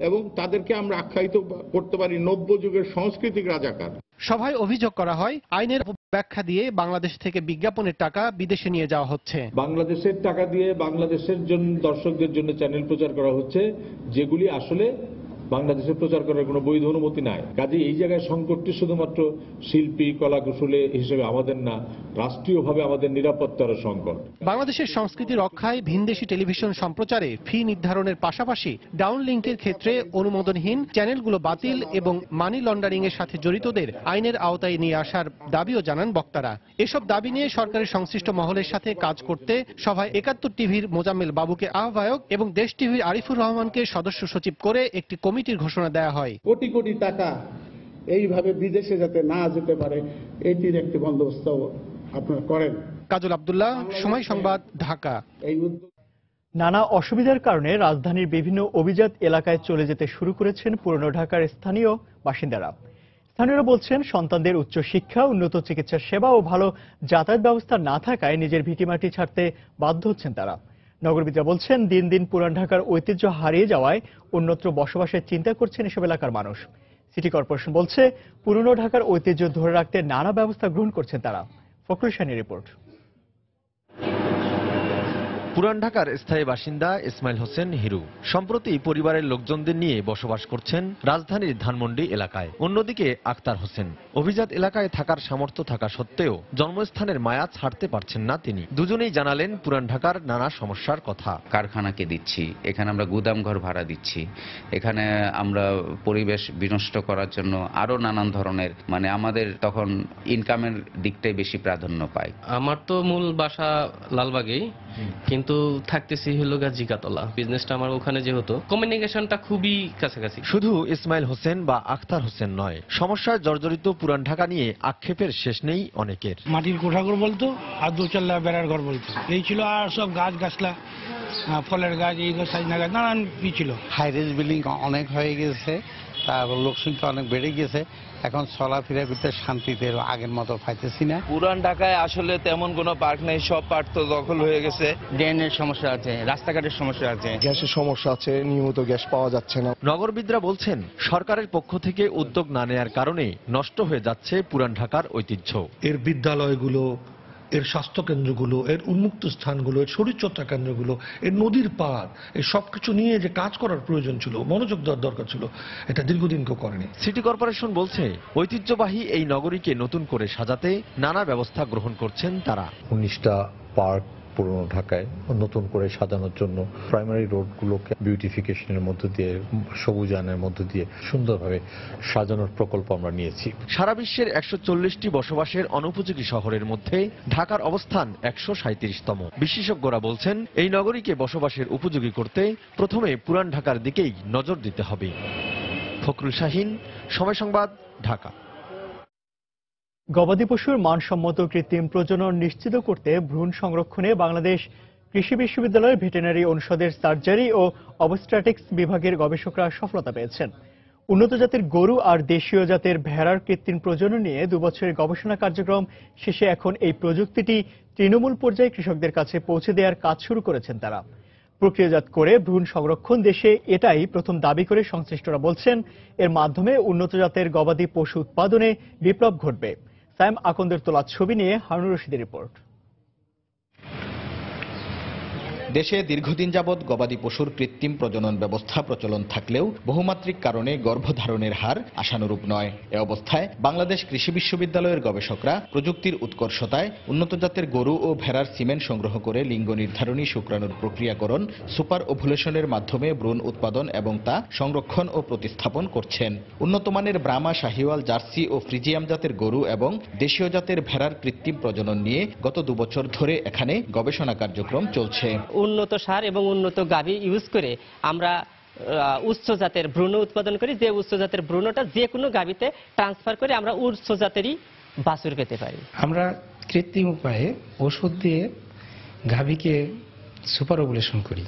Speaker 6: এবং তাদেরকে আমরা আখ্যায়িত করতে পারি নব্য যুগের সাংস্কৃতিক রাজাকার।
Speaker 2: সভায় অভিযোগ করা হয় আইনের ব্যাখ্যা দিয়ে বাংলাদেশ থেকে বিজ্ঞাপনের টাকা বিদেশে নিয়ে যাওয়া হচ্ছে।
Speaker 7: বাংলাদেশের টাকা দিয়ে বাংলাদেশের জন্য দর্শকদের জন্য চ্যানেল প্রচার করা হচ্ছে, যেগুলি আসলে বাংলাদেশে প্রচার করার কোনো বৈধ অনুমতি নাই। কাজে এই জায়গায় সংকটটি শুধুমাত্র শিল্পী, কলাকুশলী হিসেবে আমাদের না, রাষ্ট্রীয়ভাবে আমাদের নিরাপত্তার সংকট।
Speaker 2: বাংলাদেশের সংস্কৃতি রক্ষায় ভিনদেশি টেলিভিশন সম্প্রচারে ফি নির্ধারণের পাশাপাশি ডাউনলিংকের ক্ষেত্রে অনুমোদনহীন চ্যানেলগুলো বাতিল এবং মানি লন্ডারিং এর সাথে জড়িতদের আইনের আওতায় নিয়ে আসার দাবিও জানান বক্তারা। এসব দাবি নিয়ে সরকারের সংশ্লিষ্ট মহলের সাথে কাজ করতে সভায় 71 টিভির মোজাম্মেল বাবুকে আহ্বায়ক এবং দেশ টিভির আরিফুর রহমানকে সদস্য সচিব করে একটি কমিটির ঘোষণা দেয়া হয়।
Speaker 4: কোটি কোটি টাকা এইভাবে বিদেশে যাতে না যেতে পারে, এটির একটি বন্দোবস্ত আপনারা করেন।
Speaker 2: কাজল আব্দুল্লাহ, সময় সংবাদ, ঢাকা।
Speaker 1: নানা অসুবিধার কারণে রাজধানীর বিভিন্ন অভিজাত এলাকায় চলে যেতে শুরু করেছেন পুরনো ঢাকার স্থানীয় বাসিন্দারা। স্থানীয়রা বলছেন সন্তানদের উচ্চ শিক্ষা, উন্নত চিকিৎসা সেবা ও ভালো যাতায়াত ব্যবস্থা না থাকায় নিজের ভিটিমাটি ছাড়তে বাধ্য হচ্ছেন তারা। নগরবিদরা বলছেন দিন দিন পুরান ঢাকার ঐতিহ্য হারিয়ে যাওয়ায় অন্যত্র বসবাসের চিন্তা করছেন এসব এলাকার মানুষ। সিটি কর্পোরেশন বলছে পুরনো ঢাকার ঐতিহ্য ধরে রাখতে নানা ব্যবস্থা গ্রহণ করছেন তারা। ফখরুল শাহীনের রিপোর্ট।
Speaker 25: পুরান ঢাকার স্থায়ী বাসিন্দা ইসমাইল হোসেন হিরু সম্প্রতি পরিবারের লোকজনদের নিয়ে বসবাস করছেন রাজধানীর ধানমন্ডি এলাকায়। অন্যদিকে আক্তার হোসেন অভিজাত এলাকায় থাকার সামর্থ্য থাকা সত্ত্বেও জন্মস্থানের মায়া ছাড়তে পারছেন না তিনি। দুজনেই জানালেন পুরান ঢাকার নানা সমস্যার কথা।
Speaker 26: কারখানাকে দিচ্ছি, এখানে আমরা গুদাম ঘর ভাড়া দিচ্ছি, এখানে আমরা পরিবেশ বিনষ্ট করার জন্য আরো নানান ধরনের আমাদের তখন ইনকামের দিকটাই বেশি প্রাধান্য পায়।
Speaker 27: আমার তো মূল বাসা লালবাগেই, কিন্তু থাকতেছি হলো জিকাতলা। বিজনেসটা আমার ওখানে যেহেতু কমিউনিকেশনটা খুবই কাছাকাছি।
Speaker 25: শুধু ইসমাইল হোসেন বা আক্তার হোসেন নয়, সমস্যায় জর্জরিত পুরান ঢাকা নিয়ে আক্ষেপের শেষ নেই অনেকের।
Speaker 28: মাটির কোঠাঘর বলতো আর দোচাল্লা বেড়ার ঘর বলতো, এই ছিল। আর সব গাছ গাছলা, ফলের গাছ, এই গাছ, সাজনা গাছ, নানান কি ছিল।
Speaker 29: হাইরেজ বিল্ডিং অনেক হয়ে গেছে, তারপর লোকসংখ্যা অনেক বেড়ে গেছে। এখন চলাফেরার ভিতরে শান্তিতে আগের মতো পাইতেছি না।
Speaker 30: পুরান ঢাকায় আসলে তেমন কোনো পার্ক নেই, সব পার্ক তো দখল হয়ে গেছে।
Speaker 28: ড্রেনের সমস্যা আছে, রাস্তাঘাটের সমস্যা আছে,
Speaker 31: গ্যাসের সমস্যা আছে, নিয়মিত গ্যাস পাওয়া যাচ্ছে না।
Speaker 25: নগরবিদরা বলছেন সরকারের পক্ষ থেকে উদ্যোগ না নেয়ার কারণে নষ্ট হয়ে যাচ্ছে পুরান ঢাকার ঐতিহ্য।
Speaker 32: এর বিদ্যালয়গুলো, এর স্বাস্থ্যকেন্দ্রগুলো, এর উন্মুক্ত স্থানগুলো, এর শরীরচর্চা কেন্দ্রগুলো, এর নদীর পাড়, এই সবকিছু নিয়ে যে কাজ করার প্রয়োজন ছিল, মনোযোগ দেওয়ার দরকার ছিল, এটা দীর্ঘদিন কেউ করেনি।
Speaker 25: সিটি কর্পোরেশন বলছে ঐতিহ্যবাহী এই নগরীকে নতুন করে সাজাতে নানা ব্যবস্থা গ্রহণ করছেন তারা।
Speaker 11: 19টা পার্ক পুরনো ঢাকায় নতুন করে সাজানোর জন্য প্রাইমারি রোডগুলোকে বিউটিফিকেশনের মধ্য দিয়ে, সবুজায়নের মধ্য দিয়ে সুন্দরভাবে সাজানোর প্রকল্প আমরা নিয়েছি।
Speaker 25: সারা বিশ্বের 140টি বসবাসের অনুপযোগী শহরের মধ্যে ঢাকার অবস্থান 137তম। বিশেষজ্ঞরা বলছেন এই নগরীকে বসবাসের উপযোগী করতে প্রথমে পুরান ঢাকার দিকেই নজর দিতে হবে। ফখরুল শাহীন, সময় সংবাদ, ঢাকা।
Speaker 1: গবাদি পশুর মানসম্মত কৃত্রিম প্রজনন নিশ্চিত করতে ভ্রূণ সংরক্ষণে বাংলাদেশ কৃষি বিশ্ববিদ্যালয়ের ভেটেরিনারি অনুষদের সার্জারি ও অবস্ট্রাটিক্স বিভাগের গবেষকরা সফলতা পেয়েছেন। উন্নত জাতের গরু আর দেশীয় জাতের ভেড়ার কৃত্রিম প্রজনন নিয়ে 2 বছরের গবেষণা কার্যক্রম শেষে এখন এই প্রযুক্তিটি তৃণমূল পর্যায়ে কৃষকদের কাছে পৌঁছে দেওয়ার কাজ শুরু করেছেন তারা। প্রক্রিয়াজাত করে ভ্রূণ সংরক্ষণ দেশে এটাই প্রথম দাবি করে সংশ্লিষ্টরা বলছেন এর মাধ্যমে উন্নত জাতের গবাদি পশু উৎপাদনে বিপ্লব ঘটবে। সাইম আকন্দের তোলা ছবি নিয়ে হারুনুর রশিদের রিপোর্ট।
Speaker 3: দেশে দীর্ঘদিন যাবৎ গবাদি পশুর কৃত্রিম প্রজনন ব্যবস্থা প্রচলন থাকলেও বহুমাত্রিক কারণে গর্ভধারণের হার আশানুরূপ নয়। এ অবস্থায় বাংলাদেশ কৃষি বিশ্ববিদ্যালয়ের গবেষকরা প্রযুক্তির উৎকর্ষতায় উন্নত জাতের গরু ও ভেড়ার সিমেন্ট সংগ্রহ করে লিঙ্গ নির্ধারণী শুক্রাণুর প্রক্রিয়াকরণ, সুপার ওভুলেশনের মাধ্যমে ভ্রূণ উৎপাদন এবং তা সংরক্ষণ ও প্রতিস্থাপন করছেন। উন্নতমানের ব্রাহ্মা, শাহিওয়াল, জার্সি ও ফ্রিজিয়াম জাতের গরু এবং দেশীয় জাতের ভেড়ার কৃত্রিম প্রজনন নিয়ে গত 2 বছর ধরে এখানে গবেষণা কার্যক্রম চলছে।
Speaker 5: উন্নত সার এবং উন্নত গাভী ইউজ করে আমরা উচ্চ জাতের ভ্রূণ উৎপাদন করি, যে উচ্চ জাতের ভ্রূণটা যে কোনো গাভীতে ট্রান্সফার করে আমরা উচ্চ জাতেরই বাছুর পেতে পারি।
Speaker 8: আমরা কৃত্রিম উপায়ে ওষুধ দিয়ে গাভীকে সুপার ওভুলেশন করি,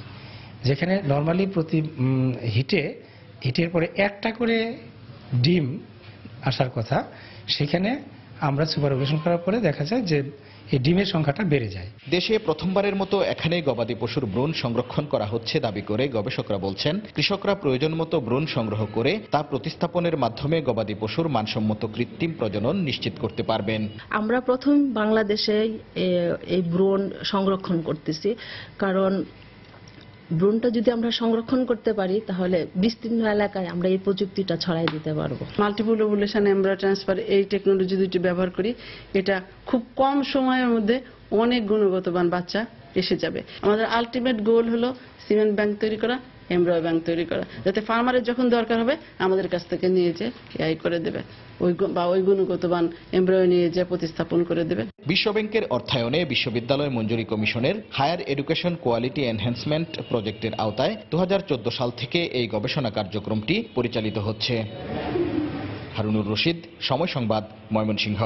Speaker 8: যেখানে নর্মালি প্রতি হিটের পরে একটা করে ডিম আসার কথা, সেখানে আমরা সুপার ওভুলেশন করার পরে দেখা যায় যে এই ডিমের সংখ্যাটা বেড়ে যায়।
Speaker 3: দেশে প্রথমবারের মতো এখানে গবাদি পশুর ভ্রূণ সংরক্ষণ করা হচ্ছে দাবি করে গবেষকরা বলছেন, কৃষকরা প্রয়োজন মতো ভ্রূণ সংগ্রহ করে তা প্রতিস্থাপনের মাধ্যমে গবাদি পশুর মানসম্মত কৃত্রিম প্রজনন নিশ্চিত করতে পারবেন।
Speaker 9: আমরা প্রথম বাংলাদেশে এই ভ্রূণ সংরক্ষণ করতেছি, কারণ ভ্রূণটা যদি আমরা সংরক্ষণ করতে পারি তাহলে বিস্তীর্ণ এলাকায় আমরা এই প্রযুক্তিটা ছড়াই দিতে পারবো।
Speaker 10: মাল্টিপল ওভুলেশন এমব্রায়ো ট্রান্সফার এই টেকনোলজি দুটি ব্যবহার করি, এটা খুব কম সময়ের মধ্যে অনেক গুণগতমান বাচ্চা এসে যাবে। আমাদের আলটিমেট গোল হলো সিমেন্ট ব্যাংক তৈরি করা, এমব্রায়ো ব্যাংক তৈরি করা, যাতে ফার্মারের যখন দরকার হবে আমাদের কাছ থেকে নিয়ে যে এআই করে দেবে ওই গুণগতমান এমব্রায়ো নিয়ে যে প্রতিস্থাপন করে দেবে।
Speaker 3: বিশ্বব্যাংকের অর্থায়নে বিশ্ববিদ্যালয় মঞ্জুরি কমিশনের হায়ার এডুকেশন কোয়ালিটি এনহ্যান্সমেন্ট প্রজেক্টের আওতায় 2014 সাল থেকে এই গবেষণা কার্যক্রমটি পরিচালিত হচ্ছে। হারুনুর রশিদ, সময় সংবাদ, ময়মনসিংহ।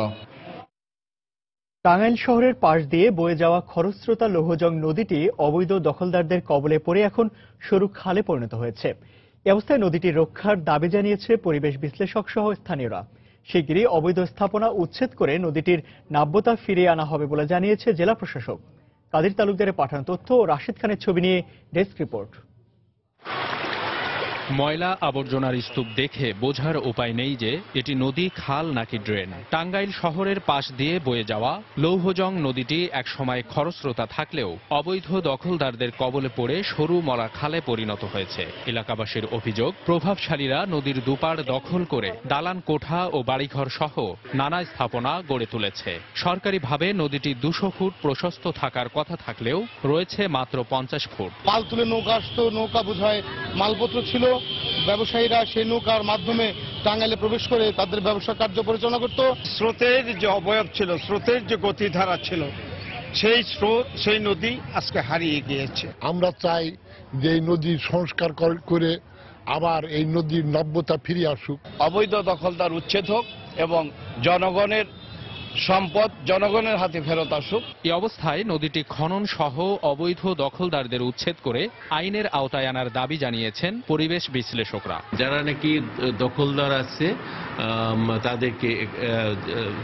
Speaker 1: টাঙ্গাইল শহরের পাশ দিয়ে বয়ে যাওয়া খরস্রোতা লৌহজং নদীটি অবৈধ দখলদারদের কবলে পড়ে এখন সরু খালে পরিণত হয়েছে। এ অবস্থায় নদীটি রক্ষার দাবি জানিয়েছে পরিবেশ বিশ্লেষক সহ স্থানীয়রা। শিগগিরই অবৈধ স্থাপনা উচ্ছেদ করে নদীটির নাব্যতা ফিরিয়ে আনা হবে বলে জানিয়েছে জেলা প্রশাসক। কাদির তালুকদারের পাঠানো তথ্য ও রাশিদ খানের ছবি নিয়ে ডেস্ক রিপোর্ট।
Speaker 12: ময়লা আবর্জনার স্তূপ দেখে বোঝার উপায় নেই যে এটি নদী, খাল নাকি ড্রেন। টাঙ্গাইল শহরের পাশ দিয়ে বয়ে যাওয়া লৌহজং নদীটি একসময় খরস্রোতা থাকলেও অবৈধ দখলদারদের কবলে পড়ে সরু মরা খালে পরিণত হয়েছে। এলাকাবাসীর অভিযোগ, প্রভাবশালীরা নদীর দুপাড় দখল করে দালান কোঠা ও বাড়িঘর সহ নানা স্থাপনা গড়ে তুলেছে। সরকারিভাবে নদীটি 200 ফুট প্রশস্ত থাকার কথা থাকলেও রয়েছে মাত্র 50 ফুট।
Speaker 13: মাল তুলে নৌকা আসতো, নৌকা বোঝায় মালপত্র ছিল, ব্যবসায়ীরা সেই নৌকার মাধ্যমে টাঙ্গাইলে প্রবেশ করে তাদের ব্যবসা কার্য পরিচালনা করত।
Speaker 14: স্রোতের যে অবয়ব ছিল, স্রোতের যে গতিধারা ছিল, সেই স্রোত, সেই নদী আজকে হারিয়ে গিয়েছে।
Speaker 15: আমরা চাই যে এই নদীর সংস্কার করে আবার এই নদীর নব্যতা ফিরে আসুক।
Speaker 14: অবৈধ দখলদার উচ্ছেদ হোক এবং জনগণের সম্পদ জনগণের হাতে ফেরত আসুক।
Speaker 12: এই অবস্থায় নদীটি খনন সহ অবৈধ দখলদারদের উচ্ছেদ করে আইনের আওতায় আনার দাবি জানিয়েছেন পরিবেশ বিশ্লেষকরা।
Speaker 16: যারা নাকি দখলদার আছে তাদেরকে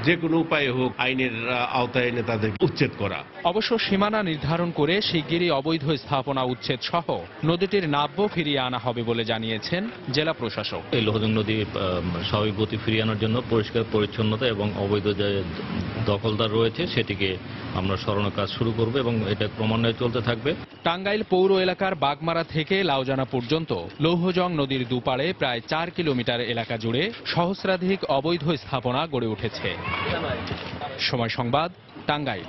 Speaker 16: যে কোনো উপায়ে হোক আইনের আওতায় এনে তাদের উচ্ছেদ করা।
Speaker 12: অবশ্য সীমানা নির্ধারণ করে শিগগিরই অবৈধ স্থাপনা উচ্ছেদ সহ নদীটির নাব্য ফিরিয়ে আনা হবে বলে জানিয়েছেন জেলা প্রশাসক।
Speaker 17: এই লৌহজং নদী স্বাভাবিক গতি ফিরিয়ে আনার জন্য পরিষ্কার পরিচ্ছন্নতা এবং অবৈধ যে দখলদার রয়েছে সেটিকে আমরা সরানোর কাজ শুরু করব এবং এটা ক্রমান্বয়ে চলতে থাকবে।
Speaker 12: টাঙ্গাইল পৌর এলাকার বাগমারা থেকে লাউজানা পর্যন্ত লৌহজং নদীর দুপাড়ে প্রায় 4 কিলোমিটার এলাকা জুড়ে সহস্রাধিক অবৈধ স্থাপনা গড়ে উঠেছে। সময় সংবাদ, টাঙ্গাইল।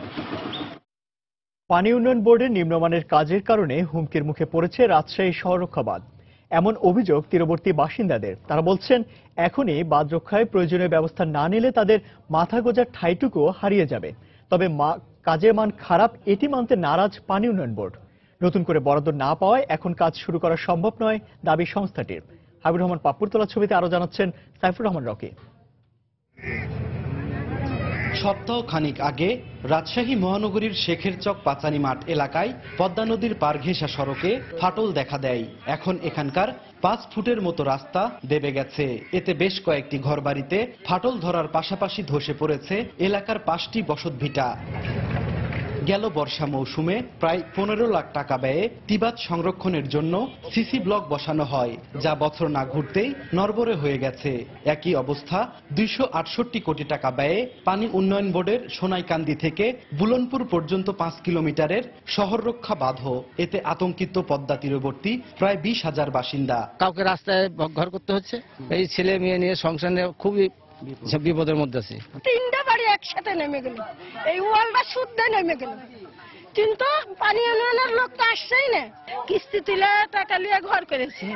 Speaker 1: পানি উন্নয়ন বোর্ডের নিম্নমানের কাজের কারণে হুমকির মুখে পড়েছে রাজশাহী শহররক্ষা বাঁধ। এমন অভিযোগ তীরবর্তী বাসিন্দাদের। তারা বলছেন, এখনই বাঁধ রক্ষায় প্রয়োজনীয় ব্যবস্থা না নিলে তাদের মাথা গোঁজার ঠাঁইটুকু হারিয়ে যাবে। তবে কাজের মান খারাপ এটি মানতে নারাজ পানি উন্নয়ন বোর্ড। নতুন করে বরাদ্দ না পাওয়ায় এখন কাজ শুরু করা সম্ভব নয় দাবি সংস্থাটির। হাবিবুর রহমান পাপ্পুর তোলা ছবিতে আরো জানাচ্ছেন সাইফুর রহমান রকি।
Speaker 18: সপ্তাহ খানিক আগে রাজশাহী মহানগরীর শেখেরচক পাচানি মাঠ এলাকায় পদ্মা নদীর পার ঘেঁষা সড়কে ফাটল দেখা দেয়। এখন এখানকার 5 ফুটের মতো রাস্তা দেবে গেছে। এতে বেশ কয়েকটি ঘরবাড়িতে ফাটল ধরার পাশাপাশি ধসে পড়েছে এলাকার 5টি বসতভিটা। গেল বর্ষা মৌসুমে প্রায় 15 লাখ টাকা ব্যয়ে তিবাত সংরক্ষণের জন্য সিসি ব্লক বসানো হয়, যা বছর না ঘুরতেই নড়বড়ে হয়ে গেছে। একই অবস্থা 268 কোটি টাকা ব্যয়ে পানি উন্নয়ন বোর্ডের সোনাইকান্দি থেকে বুলনপুর পর্যন্ত 5 কিলোমিটারের শহর রক্ষা বাঁধও। এতে আতঙ্কিত পদ্মা তীরবর্তী প্রায় 20,000 বাসিন্দা।
Speaker 2: কাউকে রাস্তায় ঘর করতে হচ্ছে, এই ছেলে মেয়ে নিয়ে সংসার নিয়ে খুবই বিপদের মধ্যে আছে।
Speaker 4: 3টা বাড়ি একসাথে নেমে গেল, এই ওয়ালটা শুদ্ধ নেমে গেল, কিন্তু পানি উন্নয়নের লোক তো আসছেই না। কিস্তি তুলে টাকা নিয়ে ঘর করেছে,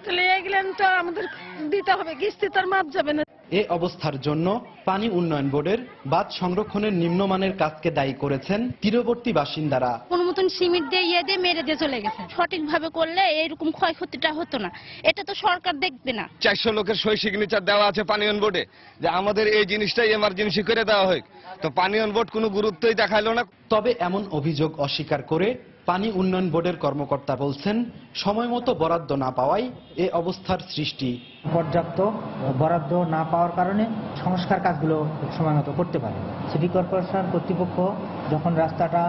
Speaker 4: তাহলে এগুলো তো আমাদের দিতে হবে, কিস্তি তার মাপ যাবে না।
Speaker 18: এ অবস্থার জন্য পানি উন্নয়ন বোর্ডের বাঁধ সংরক্ষণের নিম্নমানের কাজকে দায়ী করেছেন তীরবর্তী বাসিন্দারা।
Speaker 6: কোন মতন সিমেন্ট দিয়ে মেরে দিয়ে চলে গেছে। সঠিকভাবে করলে এইরকম ক্ষয়ক্ষতিটা হতো না, এটা তো সরকার দেখবে না।
Speaker 7: 400 লোকের সই সিগনেচার দেওয়া আছে পানি উন্নয়ন বোর্ডে যে আমাদের এই জিনিসটাই এমার্জেন্সি করে দেওয়া হোক, তো পানি উন্নয়ন বোর্ড কোনো গুরুত্বই দেখাইলো না।
Speaker 18: তবে এমন অভিযোগ অস্বীকার করে পানি উন্নয়ন বোর্ডের কর্মকর্তা বলছেন, সময় মতো বরাদ্দ না পাওয়ায় এ অবস্থার সৃষ্টি।
Speaker 19: পর্যাপ্ত বরাদ্দ না পাওয়ার কারণে সংস্কার কাজগুলো সময় মতো করতে পারে। সিটি কর্পোরেশন কর্তৃপক্ষ যখন রাস্তাটা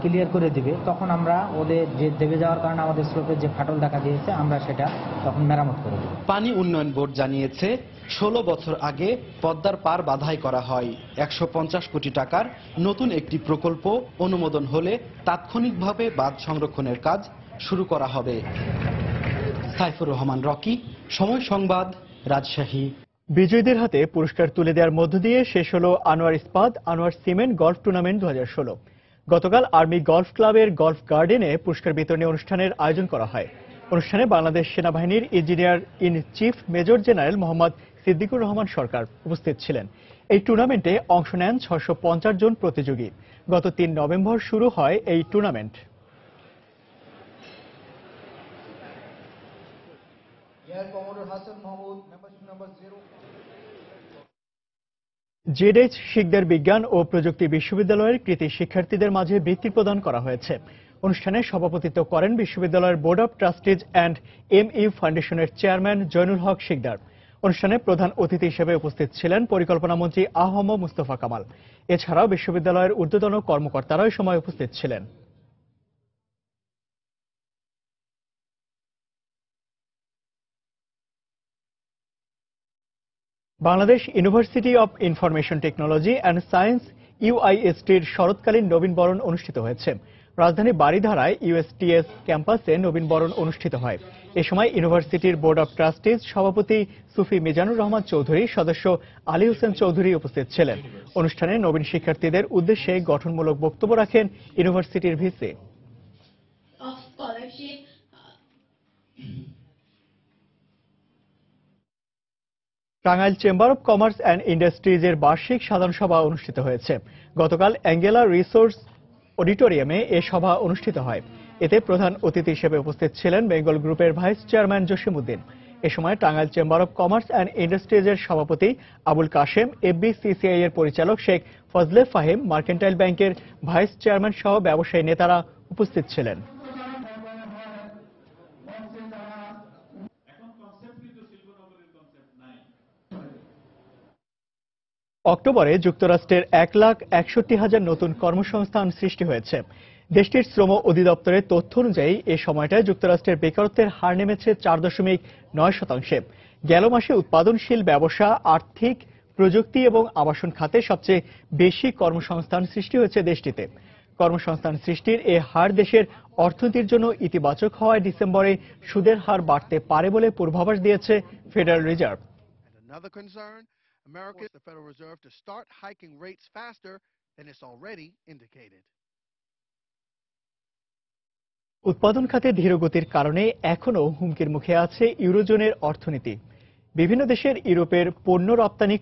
Speaker 19: ক্লিয়ার করে দেবে, তখন আমরা ওদের যে দেবে যাওয়ার কারণে আমাদের স্লোপের যে ফাটল দেখা দিয়েছে, আমরা সেটা তখন মেরামত করে দেব।
Speaker 18: পানি উন্নয়ন বোর্ড জানিয়েছে 16 বছর আগে পদ্মার পার বাধাই করা হয়। 150 কোটি টাকার নতুন একটি প্রকল্প অনুমোদন হলে তাৎক্ষণিকভাবে বাঁধ সংরক্ষণের কাজ শুরু করা হবে। সাইফুর রহমান রকি, সময় সংবাদ, রাজশাহী।
Speaker 1: বিজয়ীদের হাতে পুরস্কার তুলে দেওয়ার মধ্য দিয়ে শেষ হলো আনোয়ার ইস্পাত আনোয়ার সিমেন্ট গলফ টুর্নামেন্ট 2016। গতকাল আর্মি গলফ ক্লাবের গলফ গার্ডেনে পুরস্কার বিতরণী অনুষ্ঠানের আয়োজন করা হয়। অনুষ্ঠানে বাংলাদেশ সেনাবাহিনীর engineer in chief major general Mohammad Siddiqur Rahman Sarkar উপস্থিত ছিলেন। এই টুর্নামেন্টে অংশ নেন 650 জন প্রতিযোগী। গত 3 নভেম্বর শুরু হয় এই টুর্নামেন্ট। জেডএইচ শিকদার বিজ্ঞান ও প্রযুক্তি বিশ্ববিদ্যালয়ের কৃতি শিক্ষার্থীদের মাঝে বৃত্তি প্রদান করা হয়েছে। অনুষ্ঠানে সভাপতিত্ব করেন বিশ্ববিদ্যালয়ের board of trustees and mu ফাউন্ডেশনের চেয়ারম্যান জয়নুল হক শিকদার। অনুষ্ঠানে প্রধান অতিথি হিসেবে উপস্থিত ছিলেন পরিকল্পনা মন্ত্রী আহম মুস্তফা কামাল। এছাড়াও বিশ্ববিদ্যালয়ের ঊর্ধ্বতন কর্মকর্তারা এই সময় উপস্থিত ছিলেন। Bangladesh university of information technology and science ইউআইএসটির শরৎকালীন নবীনবরণ অনুষ্ঠিত হয়েছে। রাজধানী বারিধারায় ইউএসটিএস ক্যাম্পাসে নবীনবরণ অনুষ্ঠিত হয়। এ সময় ইউনিভার্সিটির বোর্ড অব ট্রাস্টিজ সভাপতি সুফি মিজানুর রহমান চৌধুরী, সদস্য আলী হোসেন চৌধুরী উপস্থিত ছিলেন। অনুষ্ঠানে নবীন শিক্ষার্থীদের উদ্দেশ্যে গঠনমূলক বক্তব্য রাখেন ইউনিভার্সিটির VC. Tangail chamber of commerce and ইন্ডাস্ট্রিজের বার্ষিক সাধারণ সভা অনুষ্ঠিত হয়েছে। গতকাল অ্যাঙ্গেলা রিসোর্স অডিটোরিয়ামে এ সভা অনুষ্ঠিত হয়। এতে প্রধান অতিথি হিসেবে উপস্থিত ছিলেন বেঙ্গল গ্রুপের ভাইস চেয়ারম্যান জসিমউদ্দিন। এ সময় Tangail chamber of commerce and ইন্ডাস্ট্রিজের সভাপতি আবুল কাশেম, এফবিসিসিআই এর পরিচালক শেখ ফজলে ফাহিম, মার্কেন্টাইল ব্যাংকের ভাইস চেয়ারম্যান সহ ব্যবসায়ী নেতারা উপস্থিত ছিলেন। অক্টোবরে যুক্তরাষ্ট্রের 1,61,000 নতুন কর্মসংস্থান সৃষ্টি হয়েছে। দেশটির শ্রম অধিদপ্তরের তথ্য অনুযায়ী এ সময়টায় যুক্তরাষ্ট্রের বেকারত্বের হার নেমেছে 4.9%। গেল মাসে উৎপাদনশীল ব্যবসা, আর্থিক, প্রযুক্তি এবং আবাসন খাতে সবচেয়ে বেশি কর্মসংস্থান সৃষ্টি হয়েছে দেশটিতে। কর্মসংস্থান সৃষ্টির এ হার দেশের অর্থনীতির জন্য ইতিবাচক হওয়ায় ডিসেম্বরে সুদের হার বাড়তে পারে বলে পূর্বাভাস দিয়েছে federal reserve.
Speaker 20: America, the Federal Reserve, to start hiking rates faster than it's already indicated.
Speaker 1: উৎপাদন খাতে ধীরগতির কারণে এখনো হুমকির মুখে আছে ইউরোজোনের অর্থনীতি। বিভিন্ন দেশের ইউরোপের পণ্য রপ্তানি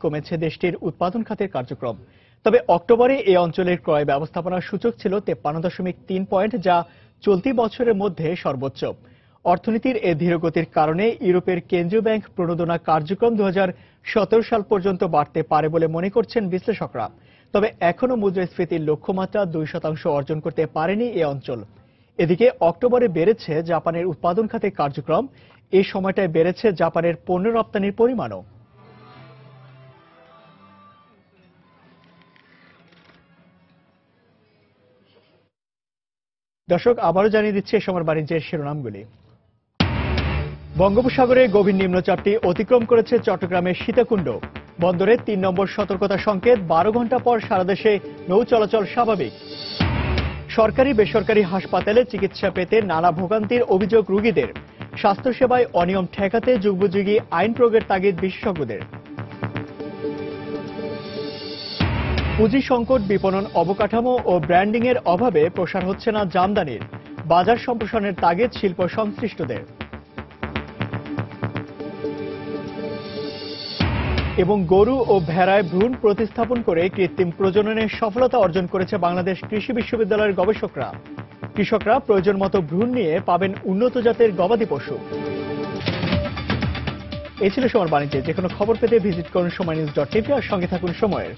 Speaker 1: কমেছে দেশটির উৎপাদন খাতের কার্যক্রম। তবে অক্টোবরে এই অঞ্চলের ক্রয় ব্যবস্থাপনার সূচক ছিল 53.3 পয়েন্ট, যা চলতি বছরের মধ্যে সর্বোচ্চ। অর্থনীতির এ ধীরগতির কারণে ইউরোপের কেন্দ্রীয় ব্যাংক প্রণোদনা কার্যক্রম 2017 সাল পর্যন্ত বাড়তে পারে বলে মনে করছেন বিশ্লেষকরা। তবে এখনো মুদ্রাস্ফীতির লক্ষ্যমাত্রা 2% অর্জন করতে পারেনি এ অঞ্চল। এদিকে অক্টোবরে বেড়েছে জাপানের উৎপাদন খাতের কার্যক্রম। এই সময়টায় বেড়েছে জাপানের পণ্য রপ্তানির পরিমাণও। দর্শক, আবারও জানিয়ে দিচ্ছে এ সময় বাণিজ্যের শিরোনামগুলি। বঙ্গোপসাগরে গভীর নিম্নচাপটি অতিক্রম করেছে চট্টগ্রামের সীতাকুণ্ড বন্দরে ৩ নম্বর সতর্কতা সংকেত। ১২ ঘন্টা পর সারা দেশে নৌ চলাচল স্বাভাবিক। সরকারি বেসরকারি হাসপাতালে চিকিৎসা পেতে নানা ভোগান্তির অভিযোগ রোগীদের। স্বাস্থ্যসেবায় অনিয়ম ঠেকাতে যুগোপযোগী আইন প্রয়োগের তাগিদ বিশেষজ্ঞদের। পুঁজি সংকট, বিপণন অবকাঠামো ও ব্র্যান্ডিং এর অভাবে প্রসার হচ্ছে না জামদানির। বাজার সম্প্রসারণের তাগিদ শিল্প সংশ্লিষ্টদের। এবং গরু ও ভেড়ায় ভ্রূণ প্রতিস্থাপন করে কৃত্রিম প্রজননের সফলতা অর্জন করেছে বাংলাদেশ কৃষি বিশ্ববিদ্যালয়ের গবেষকরা। কৃষকরা প্রয়োজন মতো ভ্রূণ নিয়ে পাবেন উন্নত জাতের গবাদি পশু। এই ছিল সময় বাণিজ্যে। যে কোনো খবর পেতে ভিজিট করুন সময়নিউজ.tv আর সঙ্গে থাকুন সময়ের।